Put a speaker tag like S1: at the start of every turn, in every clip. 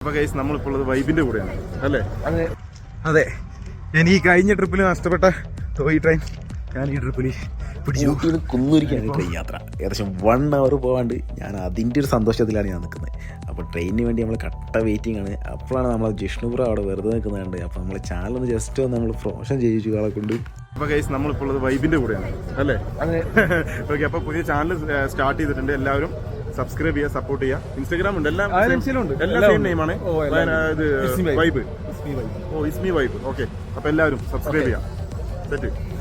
S1: അപ്പോൾ ഗൈസ് നമ്മളിപ്പോൾ ഉള്ളത് വൈബിൻ്റെ കൂടെയാണ് അല്ലേ? അതെ. എനിക്ക് കഴിഞ്ഞ ട്രിപ്പിൽ നഷ്ടപ്പെട്ട ടോയ് ട്രെയിൻ ഞാൻ ഈ ട്രിപ്പിൽ പിടിച്ചു.
S2: കുന്നൂരിക്കാണ് ട്രെയിൻ യാത്ര. ഏകദേശം 1 hour പോകാണ്ട് ഞാൻ അതിൻ്റെ ഒരു സന്തോഷത്തിലാണ് ഞാൻ നിൽക്കുന്നത്. അപ്പോൾ ട്രെയിനിന് വേണ്ടി നമ്മൾ കട്ട വെയിറ്റിംഗ് ആണ്. അപ്പോഴാണ് നമ്മൾ ജിഷ്ണുപുരം അവിടെ വെറുതെ നിൽക്കുന്നുണ്ട്. അപ്പോൾ നമ്മൾ ചാനലൊന്ന് ജസ്റ്റ് ഒന്ന് നമ്മൾ പ്രൊമോഷൻ ചെയ്യിച്ചു ആളെ കൊണ്ട്.
S1: അപ്പോൾ ഗൈസ് നമ്മളിപ്പോൾ ഉള്ളത് വൈബിൻ്റെ കൂടെയാണ് അല്ലേ? ഓക്കെ. അപ്പോൾ പുതിയ ചാനൽ സ്റ്റാർട്ട് ചെയ്തിട്ടുണ്ട്. എല്ലാവരും സബ്സ്ക്രൈബ് ചെയ്യുക, സപ്പോർട്ട് ചെയ്യുക. ഇൻസ്റ്റാഗ്രാം ഉണ്ട്, എല്ലാം സെയിം നെയിമാണ് വൈബ്. ഓ ഇസ്മി വൈബ്. ഓക്കെ. അപ്പോൾ എല്ലാവരും സബ്സ്ക്രൈബ് ചെയ്യാം.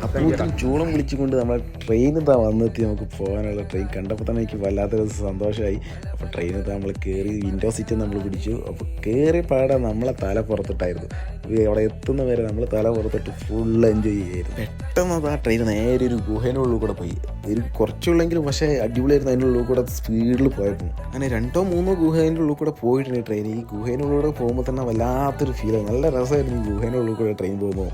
S2: അപ്പോൾ ചൂളം വിളിച്ചുകൊണ്ട് നമ്മളെ ട്രെയിൻ ഇതാ വന്നെത്തി. നമുക്ക് പോകാനുള്ള ട്രെയിൻ കണ്ടപ്പോൾ തന്നെ എനിക്ക് വല്ലാത്തൊരു സന്തോഷമായി. അപ്പോൾ ട്രെയിൻ ഇതാ നമ്മൾ കയറി വിൻഡോ സീറ്റ് നമ്മൾ പിടിച്ചു. അപ്പോൾ കയറി പാടാൻ നമ്മളെ തല പുറത്തിട്ടായിരുന്നു. അവിടെ എത്തുന്ന വരെ നമ്മൾ തല പുറത്തിട്ട് ഫുൾ എൻജോയ് ചെയ്യായിരുന്നു. പെട്ടെന്ന് ആ ട്രെയിൻ നേരെ ഒരു ഗുഹേൻ്റെ ഉള്ളിൽ കൂടെ പോയി. ഒരു കുറച്ചുള്ളെങ്കിലും പക്ഷേ അടിപൊളിയായിരുന്നു. അതിൻ്റെ ഉള്ളിൽ കൂടെ സ്പീഡിൽ പോയപ്പോൾ അങ്ങനെ 2 or 3 ഗുഹേൻ്റെ ഉള്ളിൽ കൂടെ പോയിട്ടുണ്ട് ട്രെയിൻ. ഈ ഗുഹേൻ്റെ ഉള്ളിൽ കൂടെ പോകുമ്പോൾ തന്നെ വല്ലാത്തൊരു ഫീലാണ്. നല്ല രസമായിരുന്നു ഈ ഗുഹേൻ്റെ ഉള്ളിൽ കൂടെ ട്രെയിൻ പോകുമ്പോൾ.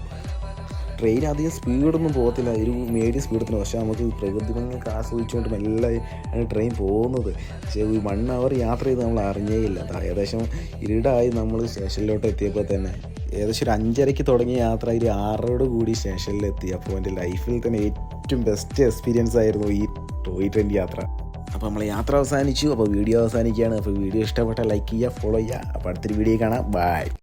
S2: ട്രെയിൻ അധികം സ്പീഡൊന്നും പോകത്തില്ല, ഒരു മീഡിയം സ്പീഡത്തിന്. പക്ഷേ നമുക്ക് പ്രകൃതി ഭംഗിയൊക്കെ ആസ്വദിച്ചുകൊണ്ട് മെല്ലെ ആണ് ട്രെയിൻ പോകുന്നത്. പക്ഷേ ഈ 1 hour യാത്ര ചെയ്ത് നമ്മൾ അറിഞ്ഞേയില്ല. ഏകദേശം ഇരുടായി നമ്മൾ സ്റ്റേഷനിലോട്ട് എത്തിയപ്പോൾ തന്നെ ഏകദേശം ഒരു 5:30 തുടങ്ങിയ യാത്ര ഒരു 6 കൂടി സ്റ്റേഷനിലെത്തി. അപ്പോൾ എൻ്റെ ലൈഫിൽ തന്നെ ഏറ്റവും ബെസ്റ്റ് എക്സ്പീരിയൻസ് ആയിരുന്നു ഈ ടോയ് ട്രെയിൻ യാത്ര. അപ്പോൾ നമ്മൾ യാത്ര അവസാനിച്ചു. അപ്പോൾ വീഡിയോ അവസാനിക്കുകയാണ്. അപ്പോൾ വീഡിയോ ഇഷ്ടപ്പെട്ടാൽ ലൈക്ക് ചെയ്യുക, ഫോളോ ചെയ്യുക. അപ്പോൾ അടുത്തൊരു വീഡിയോ കാണാം. ബൈ.